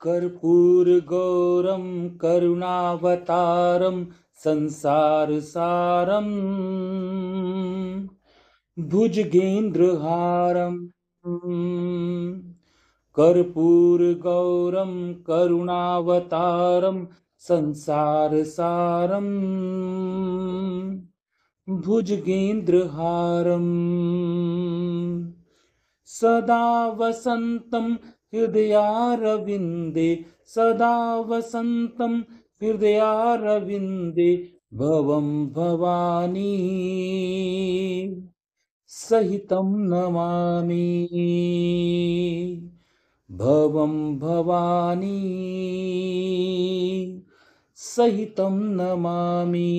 कर्पूरगौरं करुणावतारं संसारसारं भुजगेन्द्रहारं कर्पूरगौरं करुणावतारं संसारसारं भुजगेन्द्रहारं सदा वसन्तं हृदयारविन्दे सदा वसन्तं हृदयारविन्दे भवं भवानी सहितं नमामि भवं भवानी सहितं नमामि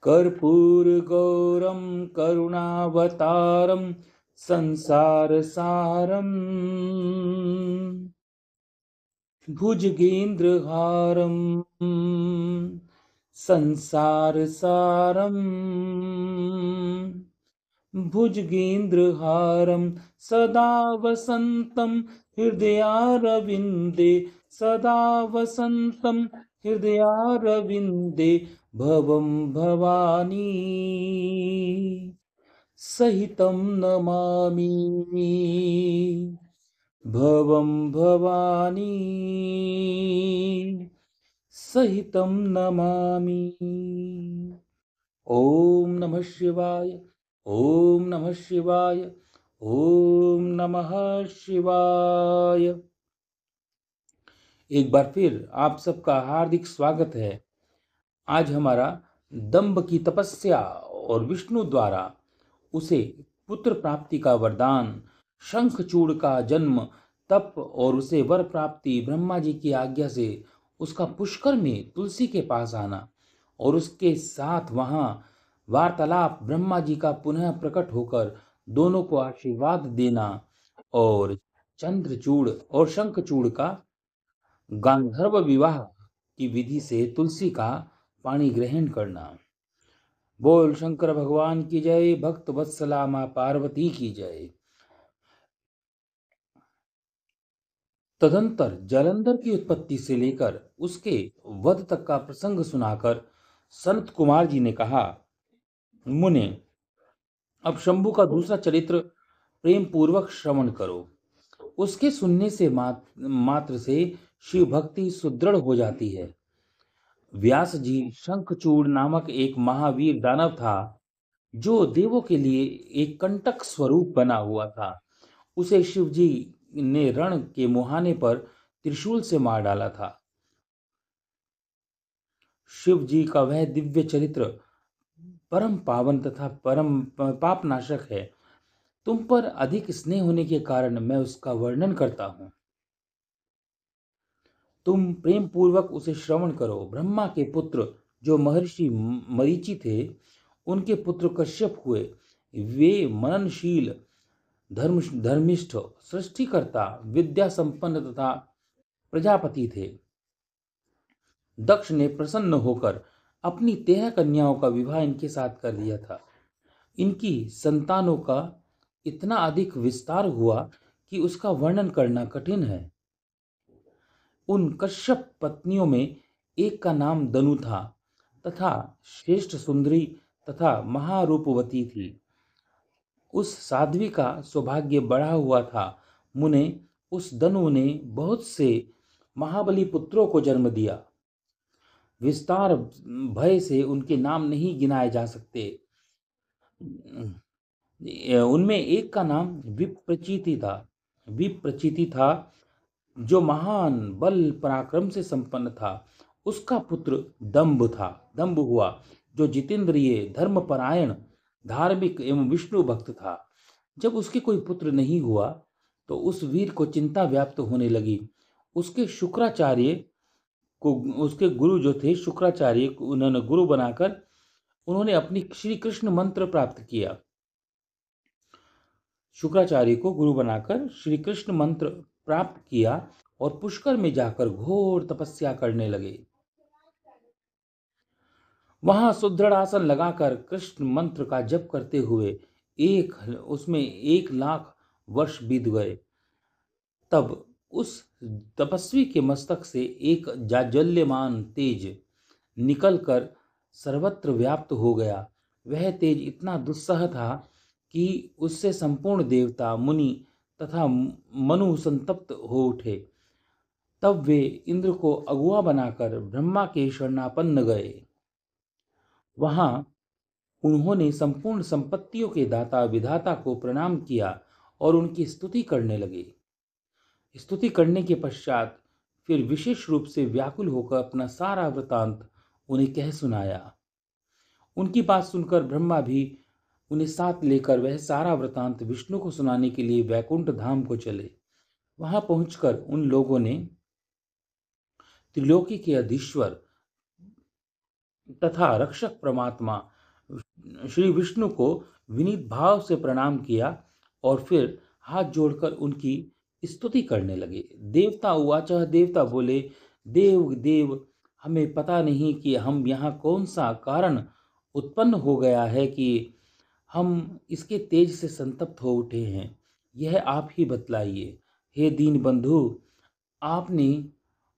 कर्पूरगौरं करुणावतारं संसारसारं भुजगेन्द्रहारं संसारसारं भुजगेन्द्रहारं सदा वसन्तं हृदयारविन्दे सदा वसन्तं हृदयारविन्दे भवं भवानी सहितं नमामि भवं भवानी सहितं नमामि। ओम नमः शिवाय ओम नमः शिवाय ओम नमः शिवाय। एक बार फिर आप सबका हार्दिक स्वागत है। आज हमारा दंभ की तपस्या और विष्णु द्वारा उसे पुत्र प्राप्ति का वरदान, शंखचूड़ का जन्म, तप और उसे वर प्राप्ति, ब्रह्मा जी की आज्ञा से उसका पुष्कर में तुलसी के पास आना और उसके साथ वहां वार्तालाप, ब्रह्मा जी का पुनः प्रकट होकर दोनों को आशीर्वाद देना और चंद्रचूड़ और शंखचूड़ का गांधर्व विवाह की विधि से तुलसी का पानी ग्रहण करना। बोल शंकर भगवान की जय, भक्त वत्सला मां पार्वती की जय। तदंतर जलंधर की उत्पत्ति से लेकर उसके वध तक का प्रसंग सुनाकर संत कुमार जी ने कहा, मुने, अब शंभु का दूसरा चरित्र प्रेम पूर्वक श्रवण करो। उसके सुनने से मात्र से शिव भक्ति सुदृढ़ हो जाती है। व्यास जी शंखचूड़ नामक एक महावीर दानव था जो देवों के लिए एक कंटक स्वरूप बना हुआ था। उसे शिव जी ने रण के मुहाने पर त्रिशूल से मार डाला था। शिव जी का वह दिव्य चरित्र परम पावन तथा परम पापनाशक है। तुम पर अधिक स्नेह होने के कारण मैं उसका वर्णन करता हूं। तुम प्रेम पूर्वक उसे श्रवण करो। ब्रह्मा के पुत्र जो महर्षि मरीचि थे, उनके पुत्र कश्यप हुए। वे मननशील, धर्मिष्ठ, सृष्टिकर्ता, विद्या संपन्न तथा प्रजापति थे। दक्ष ने प्रसन्न होकर अपनी 13 कन्याओं का विवाह इनके साथ कर दिया था। इनकी संतानों का इतना अधिक विस्तार हुआ कि उसका वर्णन करना कठिन है। उन कश्यप पत्नियों में एक का नाम दनु था तथा श्रेष्ठ सुंदरी तथा महारूपवती थी। उस साध्वी का सौभाग्य बढ़ा हुआ था। मुने, उस दनु ने बहुत से महाबली पुत्रों को जन्म दिया। विस्तार भय से उनके नाम नहीं गिनाए जा सकते। उनमें एक का नाम विप्रचिति था जो महान बल पराक्रम से संपन्न था। उसका पुत्र दंभ हुआ जो जितेंद्रिय, धर्मपरायण, धार्मिक एवं विष्णु भक्त था। जब उसके कोई पुत्र नहीं हुआ तो उस वीर को चिंता व्याप्त होने लगी। उसके गुरु जो थे शुक्राचार्य, उन्होंने गुरु बनाकर उन्होंने अपनी श्री कृष्ण मंत्र प्राप्त किया। शुक्राचार्य को गुरु बनाकर श्री कृष्ण मंत्र प्राप्त किया और पुष्कर में जाकर घोर तपस्या करने लगे। वहां सुदृढ़ आसन लगाकर कृष्ण मंत्र का जप करते हुए उसमें 1 लाख वर्ष बीत गए। तब उस तपस्वी के मस्तक से एक जाज्वल्यमान तेज निकलकर सर्वत्र व्याप्त हो गया। वह तेज इतना दुस्सह था कि उससे संपूर्ण देवता, मुनि तथा मनु संतप्त हो उठे। तब वे इंद्र को अगुआ बनाकर ब्रह्मा के शरणापन्न गए। वहां उन्होंने संपूर्ण संपत्तियों के दाता विधाता को प्रणाम किया और उनकी स्तुति करने लगे। स्तुति करने के पश्चात फिर विशेष रूप से व्याकुल होकर अपना सारा वृतांत उन्हें कह सुनाया। उनकी बात सुनकर ब्रह्मा भी उन्हें साथ लेकर वह सारा वृतांत विष्णु को सुनाने के लिए वैकुंठ धाम को चले। वहां पहुंचकर उन लोगों ने त्रिलोकी के अधीश्वर तथा रक्षक परमात्मा श्री विष्णु को विनीत भाव से प्रणाम किया और फिर हाथ जोड़कर उनकी स्तुति करने लगे। देवता उवाच, देवता बोले, देव देव, हमें पता नहीं कि हम यहाँ कौन सा कारण उत्पन्न हो गया है कि हम इसके तेज से संतप्त हो उठे हैं। यह आप ही बतलाइए। हे दीन बंधु, आपने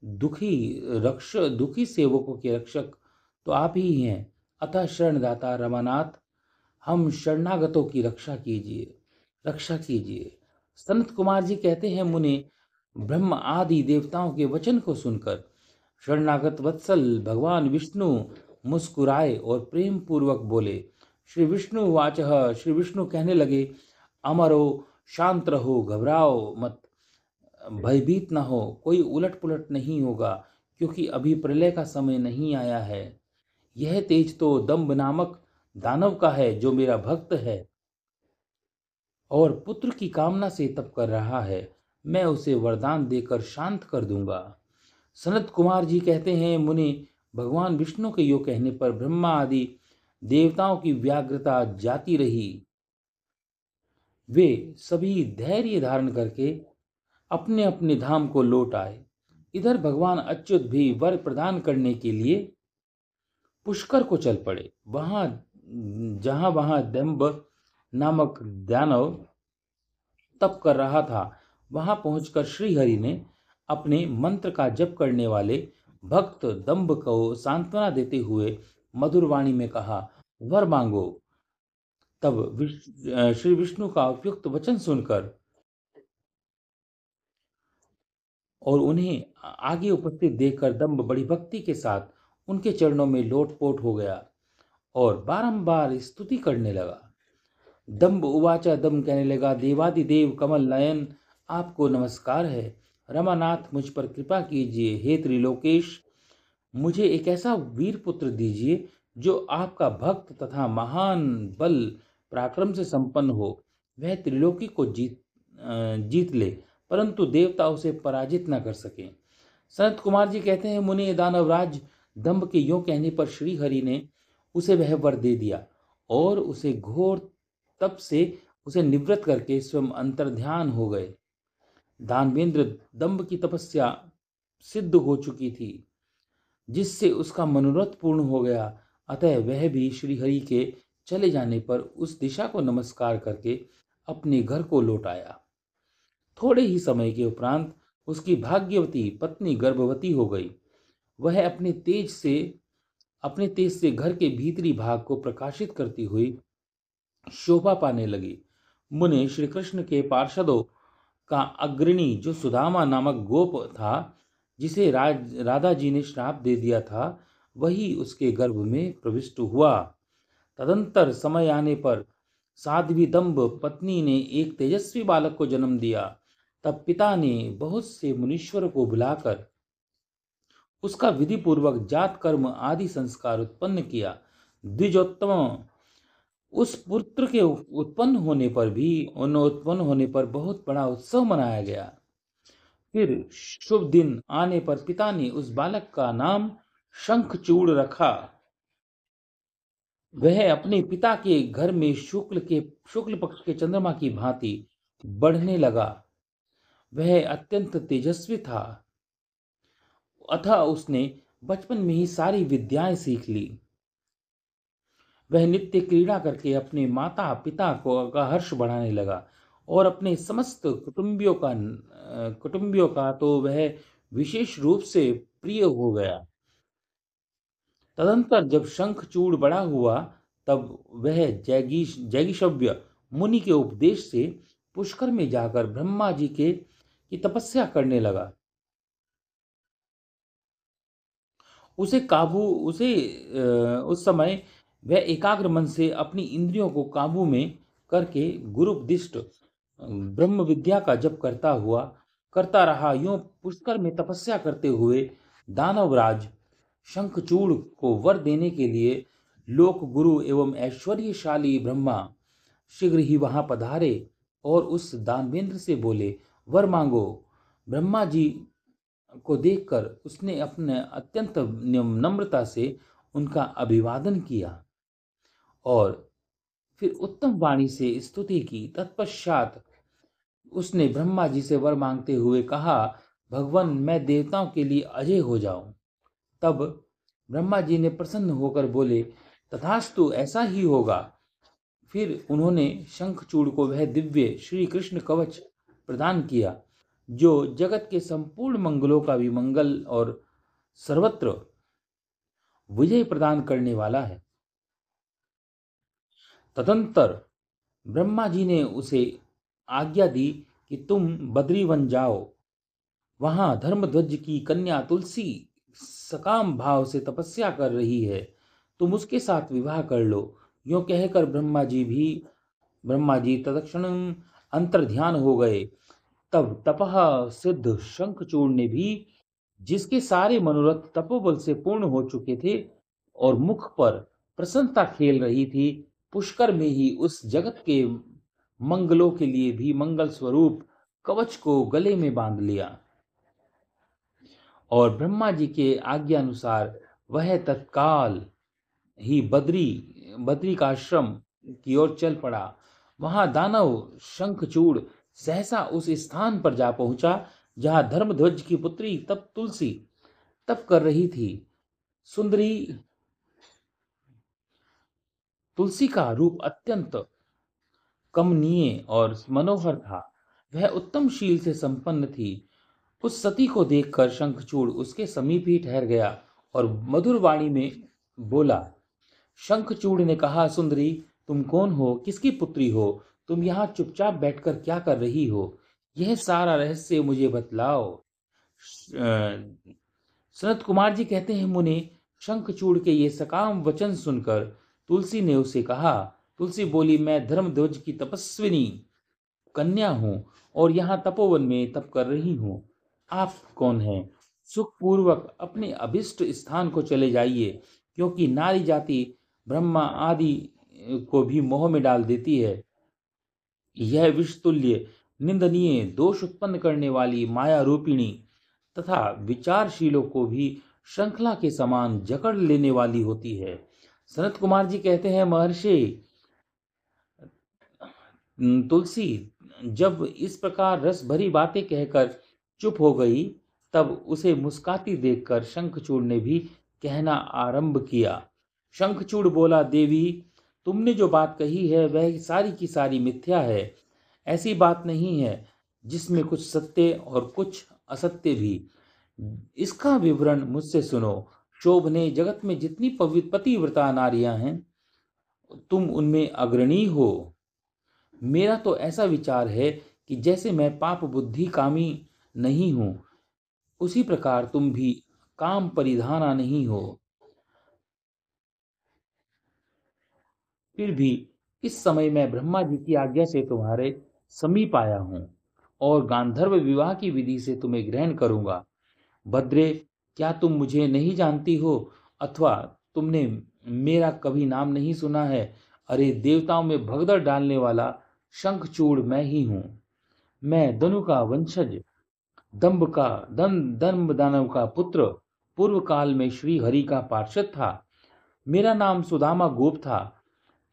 दुखी सेवकों के रक्षक तो आप ही हैं, अतः शरणदाता रमानाथ, हम शरणागतों की रक्षा कीजिए। सनत कुमार जी कहते हैं, मुने ब्रह्म आदि देवताओं के वचन को सुनकर शरणागत वत्सल भगवान विष्णु मुस्कुराए और प्रेम पूर्वक बोले। श्री विष्णु वाच, श्री विष्णु कहने लगे, अमरो, शांत रहो, घबराओ मत, भयभीत न हो, कोई उलट पुलट नहीं होगा, क्योंकि अभी प्रलय का समय नहीं आया है। यह तेज तो दंभ नामक दानव का है, जो मेरा भक्त है और पुत्र की कामना से तप कर रहा है। मैं उसे वरदान देकर शांत कर दूंगा। सनत कुमार जी कहते हैं, मुनि भगवान विष्णु के यो कहने पर ब्रह्मा आदि देवताओं की व्याग्रता जाती रही। वे सभी धैर्य धारण करके अपने अपने धाम को लौट आए। इधर भगवान अच्युत भी वर प्रदान करने के लिए पुष्कर को चल पड़े। वहां दंभ नामक दानव तप कर रहा था, वहां पहुंचकर श्रीहरि ने अपने मंत्र का जप करने वाले भक्त दंभ को सांत्वना देते हुए मधुर वाणी में कहा, वर मांगो। तब श्री विष्णु का उपयुक्त वचन सुनकर और उन्हें आगे उपस्थित देखकर दंभ बड़ी भक्ति के साथ उनके चरणों में लोटपोट हो गया और बारंबार स्तुति करने लगा। दंभ उवाचा, दंभ कहने लगा, देवादिदेव कमल नयन, आपको नमस्कार है। रमानाथ, मुझ पर कृपा कीजिए। हे त्रिलोकेश, मुझे एक ऐसा वीर पुत्र दीजिए जो आपका भक्त तथा महान बल पराक्रम से संपन्न हो। वह त्रिलोकी को जीत ले, परंतु देवता उसे पराजित न कर सके। सनत कुमार जी कहते हैं, मुनि दानवराज दंभ के यों कहने पर श्री हरि ने उसे वह वर दे दिया और उसे घोर तप से उसे निवृत्त करके स्वयं अंतर्ध्यान हो गए। दानवेंद्र दंभ की तपस्या सिद्ध हो चुकी थी, जिससे उसका मनोरथ पूर्ण हो गया। अतः वह भी श्री हरि के चले जाने पर उस दिशा को नमस्कार करके अपने घर को लौट आया। थोड़े ही समय के उपरांत उसकी भाग्यवती पत्नी गर्भवती हो गई। वह अपने तेज से घर के भीतरी भाग को प्रकाशित करती हुई शोभा पाने लगी। मुने श्री कृष्ण के पार्षदों का अग्रणी जो सुदामा नामक गोप था, जिसे राधा जी ने श्राप दे दिया था, वही उसके गर्भ में प्रविष्ट हुआ। तदंतर समय आने पर साध्वी दंभ पत्नी ने एक तेजस्वी बालक को जन्म दिया। तब पिता ने बहुत से मुनीश्वर को बुलाकर उसका विधि पूर्वक जात कर्म आदि संस्कार उत्पन्न किया। द्विजोत्तम, उस पुत्र के उत्पन्न होने पर बहुत बड़ा उत्सव मनाया गया। फिर शुभ दिन आने पर पिता ने उस बालक का नाम शंखचूड़ रखा। वह अपने पिता के घर में शुक्ल पक्ष के चंद्रमा की भांति बढ़ने लगा। वह अत्यंत तेजस्वी था, अतः उसने बचपन में ही सारी विद्याएं सीख ली। वह नित्य क्रीड़ा करके अपने माता पिता का हर्ष बढ़ाने लगा और अपने समस्त कुटुंबियों का तो वह विशेष रूप से प्रिय हो गया। तदंतर जब शंखचूड़ बड़ा हुआ, तब वह जैगिषव्य मुनि के उपदेश से पुष्कर में जाकर ब्रह्मा जी के की तपस्या करने लगा। उसे काबू उसे उस समय वह एकाग्र मन से अपनी इंद्रियों को काबू में करके गुरुपदिष्ट ब्रह्म विद्या का जप करता रहा। यूं पुष्कर में तपस्या करते हुए दानवराज शंखचूड़ को वर देने के लिए लोक गुरु एवं ऐश्वर्यशाली ब्रह्मा शीघ्र ही वहां पधारे और उस दानवेंद्र से बोले, वर मांगो। ब्रह्मा जी को देखकर उसने अपने अत्यंत नम्रता से उनका अभिवादन किया और फिर उत्तम वाणी से स्तुति की। तत्पश्चात उसने ब्रह्मा जी से वर मांगते हुए कहा, भगवान, मैं देवताओं के लिए अजय हो जाऊं। तब ब्रह्मा जी ने प्रसन्न होकर बोले, तथास्तु, ऐसा ही होगा। फिर उन्होंने शंखचूड़ को वह दिव्य श्री कृष्ण कवच प्रदान किया जो जगत के संपूर्ण मंगलों का भी मंगल और सर्वत्र विजय प्रदान करने वाला है। तदंतर ब्रह्मा जी ने उसे आज्ञा दी कि तुम बद्रीवन जाओ। वहां धर्मध्वज की कन्या तुलसी सकाम भाव से तपस्या कर रही है, तुम उसके साथ विवाह कर लो। यूं कहकर ब्रह्मा जी तत्क्षण अंतर्ध्यान हो गए। तब तपः सिद्ध शंखचूड़ ने भी, जिसके सारे मनोरथ तपोबल से पूर्ण हो चुके थे और मुख पर प्रसन्नता खेल रही थी, पुष्कर में ही उस जगत के मंगलों के लिए भी मंगल स्वरूप कवच को गले में बांध लिया और ब्रह्मा जी के आज्ञा अनुसार वह तत्काल ही बद्री का आश्रम की ओर चल पड़ा। वहां दानव शंखचूड़ सहसा उस स्थान पर जा पहुंचा जहां धर्मध्वज की पुत्री तप तुलसी तप कर रही थी। सुंदरी तुलसी का रूप अत्यंत कमनीय और मनोहर था। वह उत्तम शील से संपन्न थी। उस सती को देखकर शंखचूड़ उसके समीप ही ठहर गया और मधुर वाणी में बोला। शंखचूड़ ने कहा, सुंदरी, तुम कौन हो? किसकी पुत्री हो? तुम यहाँ चुपचाप बैठकर क्या कर रही हो? यह सारा रहस्य मुझे बतलाओ। सनत कुमार जी कहते हैं, मुने, शंखचूड़ के ये सकाम वचन सुनकर तुलसी ने उसे कहा। तुलसी बोली, मैं धर्मध्वज की तपस्विनी कन्या हूं और यहाँ तपोवन में तप कर रही हूं। आप कौन हैं? सुखपूर्वक अपने अभिष्ट स्थान को चले जाइए, क्योंकि नारी जाति ब्रह्मा आदि को भी मोह में डाल देती है। यह विषतुल्य निंदनीय दोष उत्पन्न करने वाली माया रूपिणी तथा विचारशीलों को भी श्रृंखला के समान जकड़ लेने वाली होती है। सनत कुमार जी कहते हैं, महर्षि, तुलसी जब इस प्रकार रस भरी बातें कहकर चुप हो गई, तब उसे मुस्काती देखकर शंखचूड़ ने भी कहना आरंभ किया। शंखचूड़ बोला, देवी, तुमने जो बात कही है वह सारी की सारी मिथ्या है। ऐसी बात नहीं है जिसमें कुछ सत्य और कुछ असत्य भी। इसका विवरण मुझसे सुनो। शोभने जगत में जितनी पतिव्रता नारियां हैं, तुम उनमें अग्रणी हो। मेरा तो ऐसा विचार है कि जैसे मैं पाप बुद्धि कामी नहीं हूं, उसी प्रकार तुम भी काम परिधाना नहीं हो। फिर भी इस समय मैं ब्रह्मा जी की आज्ञा से तुम्हारे समीप आया हूं और गांधर्व विवाह की विधि से तुम्हें ग्रहण करूंगा। भद्रे, क्या तुम मुझे नहीं जानती हो अथवा तुमने मेरा कभी नाम नहीं सुना है? अरे, देवताओं में भगदड़ डालने वाला शंखचूड़ मैं ही हूं। मैं दनु का वंशज, दंभ दानव का पुत्र, पूर्व काल में श्री हरि का पार्षद था। मेरा नाम सुदामा गोप था।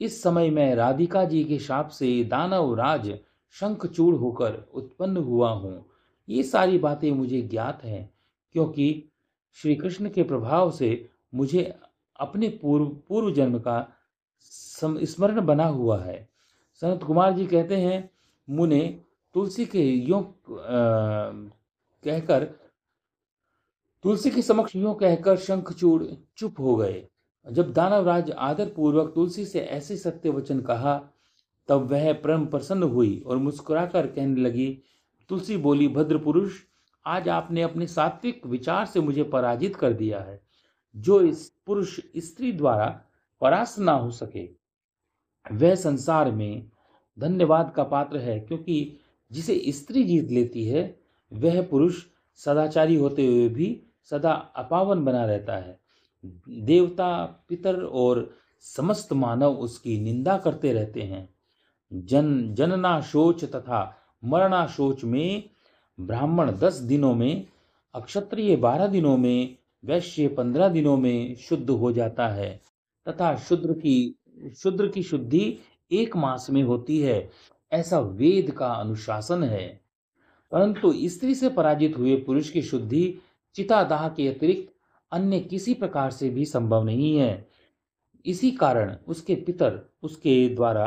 इस समय मैं राधिका जी के शाप से दानव राज शंखचूड़ होकर उत्पन्न हुआ हूँ। ये सारी बातें मुझे ज्ञात हैं, क्योंकि श्री कृष्ण के प्रभाव से मुझे अपने पूर्व जन्म का स्मरण बना हुआ है। सनत कुमार जी कहते हैं, मुने तुलसी के यों कहकर तुलसी के समक्ष यूं कहकर शंखचूड़ चुप हो गए। जब दानवराज आदर पूर्वक तुलसी से ऐसे सत्य वचन कहा, तब वह परम प्रसन्न हुई और मुस्कुराकर कहने लगी। तुलसी बोली, भद्र पुरुष, आज आपने अपने सात्विक विचार से मुझे पराजित कर दिया है। जो इस पुरुष स्त्री द्वारा परास्त ना हो सके, वह संसार में धन्यवाद का पात्र है, क्योंकि जिसे स्त्री जीत लेती है, वह पुरुष सदाचारी होते हुए भी सदा अपावन बना रहता है। देवता, पितर और समस्त मानव उसकी निंदा करते रहते हैं। जनना शोच तथा मरना शोच में ब्राह्मण 10 दिनों में, अक्षत्रिय 12 दिनों में, वैश्य 15 दिनों में शुद्ध हो जाता है तथा शूद्र की शुद्धि 1 मास में होती है। ऐसा वेद का अनुशासन है। परंतु स्त्री से पराजित हुए पुरुष की शुद्धि चितादाह के अतिरिक्त अन्य किसी प्रकार से भी संभव नहीं है। इसी कारण उसके पितर उसके द्वारा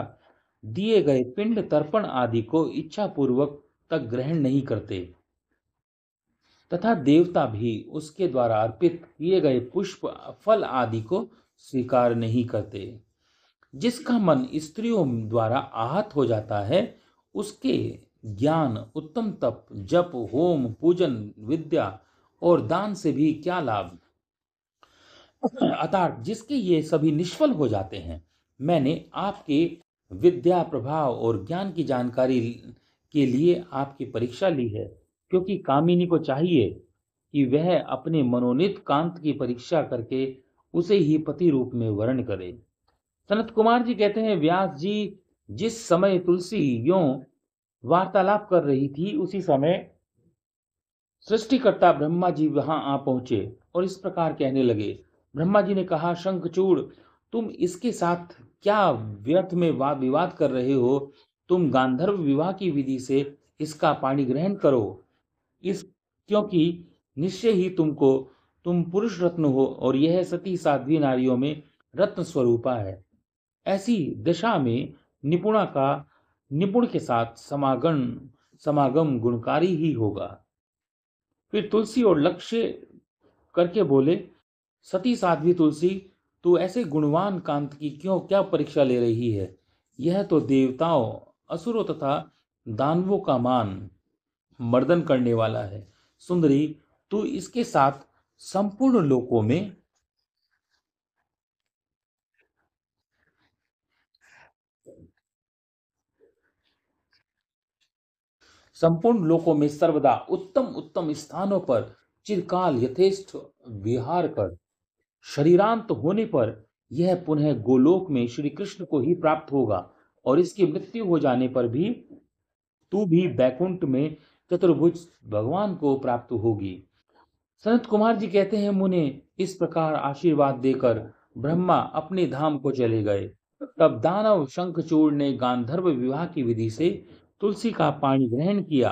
दिए गए पिंड तर्पण आदि को इच्छा पूर्वक तक ग्रहण नहीं करते तथा देवता भी उसके द्वारा अर्पित किए गए पुष्प, फल आदि को स्वीकार नहीं करते। जिसका मन स्त्रियों द्वारा आहत हो जाता है, उसके ज्ञान, उत्तम तप, जप, होम, पूजन, विद्या और दान से भी क्या लाभ। अर्थात जिसके ये सभी निष्फल हो जाते हैं। मैंने आपके विद्या, प्रभाव और ज्ञान की जानकारी के लिए आपकी परीक्षा ली है, क्योंकि कामिनी को चाहिए कि वह अपने मनोनीत कांत की परीक्षा करके उसे ही पति रूप में वर्ण करे। सनत कुमार जी कहते हैं, व्यास जी जिस समय तुलसी यों वार्तालाप कर रही थी, उसी समय सृष्टिकर्ता ब्रह्मा जी वहां आ पहुंचे और इस प्रकार कहने लगे। ब्रह्मा जी ने कहा, शंखचूड़, तुम इसके साथ क्या व्यर्थ में वाद विवाद कर रहे हो? तुम गांधर्व विवाह की विधि से इसका पाणी ग्रहण करो। इस क्योंकि निश्चय ही तुम पुरुष रत्न हो और यह सती साध्वी नारियों में रत्न स्वरूपा है। ऐसी दशा में निपुण के साथ समागम गुणकारी ही होगा। फिर तुलसी और लक्ष्य करके बोले, सती साध्वी तुलसी, तू ऐसे गुणवान कांत की क्या परीक्षा ले रही है? यह तो देवताओं, असुरों तथा दानवों का मान मर्दन करने वाला है। सुंदरी, तू इसके साथ संपूर्ण लोकों में सर्वदा उत्तम उत्तम स्थानों पर चिरकाल यथेष्ट विहार कर शरीरांत होने पर यह पुनः गोलोक में श्री कृष्ण को ही प्राप्त होगा और इसकी मृत्यु हो जाने पर भी तू भी बैकुंठ में चतुर्भुज भगवान को प्राप्त होगी। सनत कुमार जी कहते हैं, मुने इस प्रकार आशीर्वाद देकर ब्रह्मा अपने धाम को चले गए। तब दानव शंखचूड़ ने गांधर्व विवाह की विधि से तुलसी का पाणी ग्रहण किया।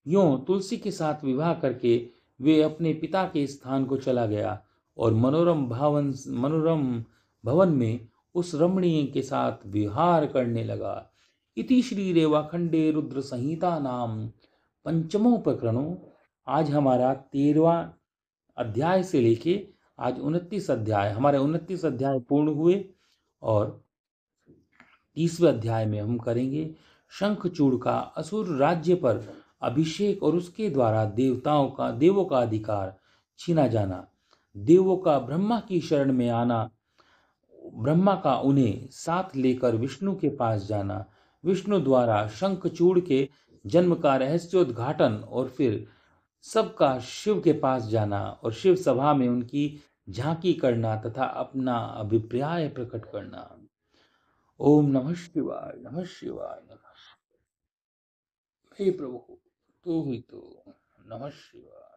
यूं तुलसी के साथ विवाह करके वे अपने पिता के स्थान को चला गया और मनोरम भवन में उस रमणीय के साथ विहार करने लगा। इति श्री रेवाखंडे रुद्र संहिता नाम पंचमो प्रकरणों। आज हमारा 13वां अध्याय से लेके आज 29 अध्याय, हमारे 29 अध्याय पूर्ण हुए और 30वें अध्याय में हम करेंगे शंखचूड़ का असुर राज्य पर अभिषेक और उसके द्वारा देवों का अधिकार छीना जाना, देवों का ब्रह्मा की शरण में आना, ब्रह्मा का उन्हें साथ लेकर विष्णु के पास जाना, विष्णु द्वारा शंखचूड़ के जन्म का रहस्योद्घाटन और फिर सबका शिव के पास जाना और शिव सभा में उनकी झांकी करना तथा अपना अभिप्राय प्रकट करना। ओम नमः शिवाय, नमः शिवाय, नमः। हे प्रभु, तू ही तो, नमः शिवाय।